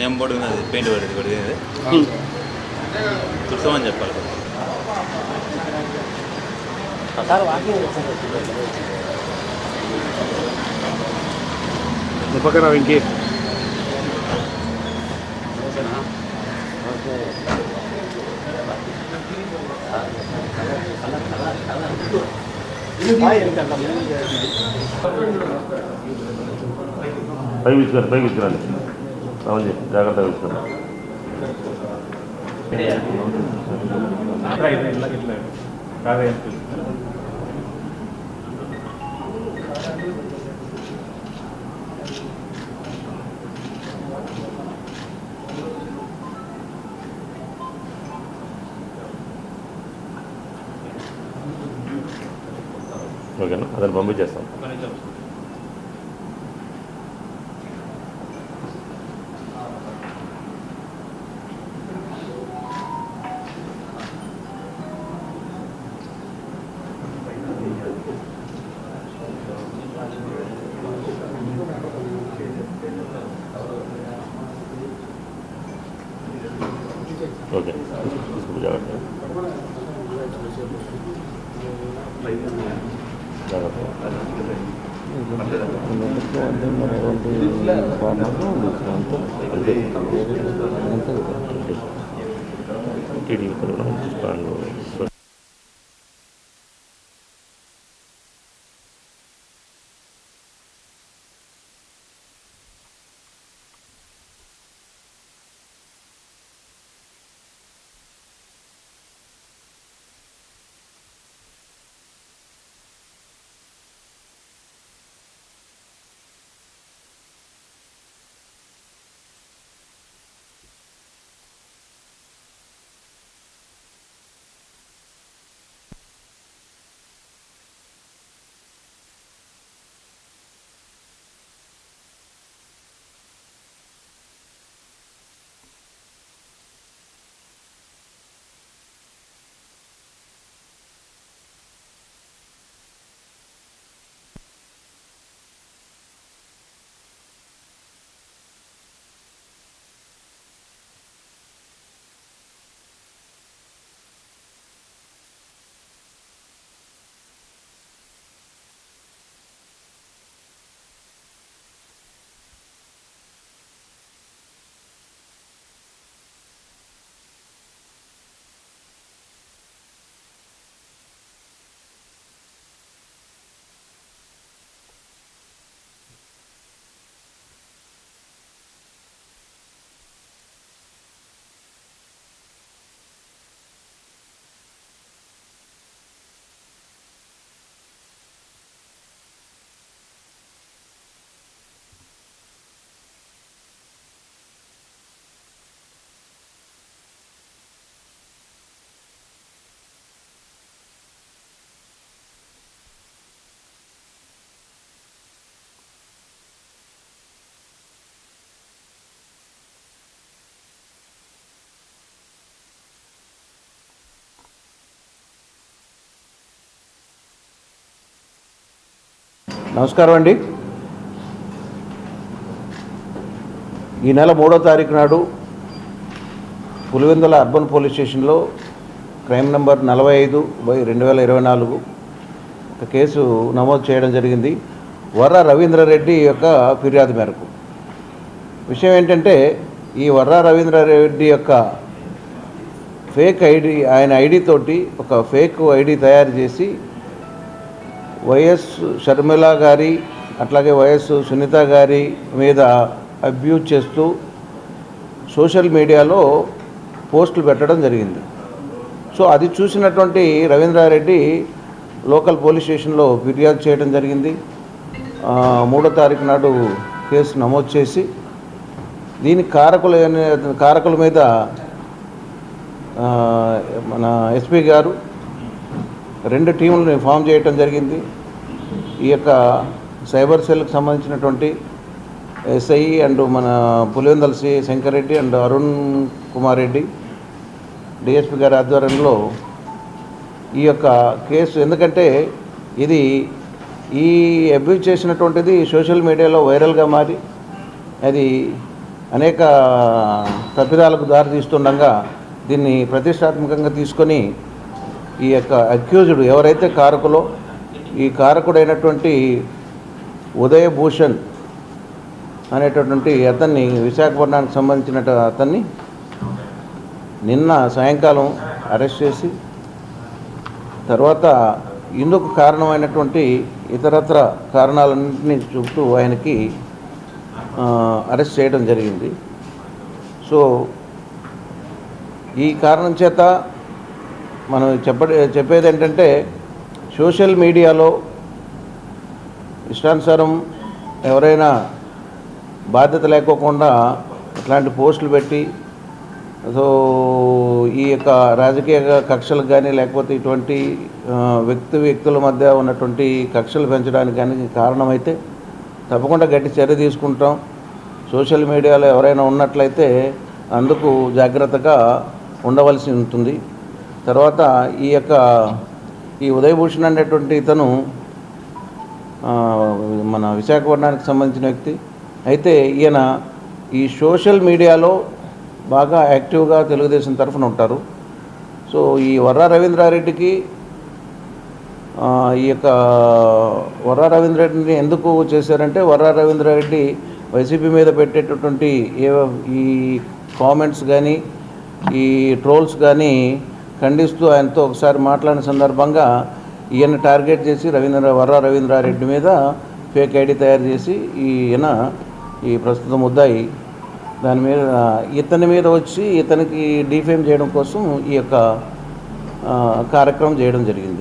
Name board అది paint పడేది కొద్దిగా చూస్తామని చెప్పాలి. పక్కన ఇంకే పైకి తీసుకురండి రావాలి జాగ్రత్తగా తీసుకురండి. ఓకేనా, అదని పంపించేస్తాం. ఓకే, తీసుకుంటే జాగ్రత్త టీడీపీ తరఫున నమస్కారం అండి. ఈ నెల 3వ తారీఖు నాడు పులివెందుల అర్బన్ పోలీస్ స్టేషన్లో క్రైమ్ నెంబర్ 45/2024 ఒక కేసు నమోదు చేయడం జరిగింది. వర్రా రవీంద్రారెడ్డి యొక్క ఫిర్యాదు మేరకు. విషయం ఏంటంటే, ఈ వర్రా రవీంద్రారెడ్డి యొక్క ఫేక్ ఐడి, ఆయన ఐడి తోటి ఒక ఫేక్ ఐడి తయారు చేసి వైఎస్ షర్మిల గారి అట్లాగే వైఎస్ సునీత గారి మీద అబ్యూజ్ చేస్తూ సోషల్ మీడియాలో పోస్టులు పెట్టడం జరిగింది. సో అది చూసినటువంటి రవీంద్రారెడ్డి లోకల్ పోలీస్ స్టేషన్లో ఫిర్యాదు చేయడం జరిగింది. 3వ తారీఖు నాడు కేసు నమోదు చేసి దీనికి కారకుల మీద మన ఎస్పీ గారు 2 టీములను ఫామ్ చేయటం జరిగింది. ఈ యొక్క సైబర్ సెల్కి సంబంధించినటువంటి ఎస్ఐ అండ్ మన Pulivendula CI Shankar Reddy and Arun Kumar Reddy DSP గారి ఆధ్వర్యంలో ఈ యొక్క కేసు, ఎందుకంటే ఇది ఈ అబ్యూజ్ చేసినటువంటిది సోషల్ మీడియాలో వైరల్గా మారి అది అనేక తప్పిదాలకు దారితీస్తుండగా దీన్ని ప్రతిష్టాత్మకంగా తీసుకొని ఈ యొక్క అక్యూజ్డ్ ఎవరైతే కారకులో ఈ కారకుడైనటువంటి ఉదయ్ భూషణ్ అనేటటువంటి అతన్ని విశాఖపట్నానికి సంబంధించిన అతన్ని నిన్న సాయంకాలం అరెస్ట్ చేసి తర్వాత ఇందుకు కారణమైనటువంటి ఇతరత్ర కారణాలన్నింటినీ చూపుతూ ఆయనకి అరెస్ట్ చేయడం జరిగింది. సో ఈ కారణం చేత మనం చెప్పేది ఏంటంటే సోషల్ మీడియాలో ఇష్టానుసారం ఎవరైనా బాధ్యత లేకోకుండా ఇట్లాంటి పోస్టులు పెట్టి సో ఈ యొక్క రాజకీయ కక్షలకు కానీ లేకపోతే ఇటువంటి వ్యక్తుల మధ్య ఉన్నటువంటి కక్షలు పెంచడానికి కానీ కారణమైతే తప్పకుండా గట్టి చర్య తీసుకుంటాం. సోషల్ మీడియాలో ఎవరైనా ఉన్నట్లయితే అందుకు జాగ్రత్తగా ఉండవలసి ఉంటుంది. తర్వాత ఈ ఉదయ్ భూషణ్ అనేటువంటి ఇతను మన విశాఖపట్నానికి సంబంధించిన వ్యక్తి అయితే ఈయన ఈ సోషల్ మీడియాలో బాగా యాక్టివ్గా తెలుగుదేశం తరఫున ఉంటారు. సో ఈ వర్రా రవీంద్రారెడ్డికి ఈ యొక్క వర్రా రవీంద్రారెడ్డిని ఎందుకు చేశారంటే వర్రా రవీంద్రారెడ్డి వైసీపీ మీద పెట్టేటటువంటి ఈ కామెంట్స్ కానీ ఈ ట్రోల్స్ కానీ ఖండిస్తూ ఆయనతో ఒకసారి మాట్లాడిన సందర్భంగా ఈయన టార్గెట్ చేసి వర్రా రవీంద్రారెడ్డి మీద ఫేక్ ఐడి తయారు చేసి ఈయన ఈ ప్రస్తుత ముద్దాయి దాని మీద ఇతని మీద వచ్చి ఇతనికి డిఫేమ్ చేయడం కోసం ఈ యొక్క కార్యక్రమం చేయడం జరిగింది.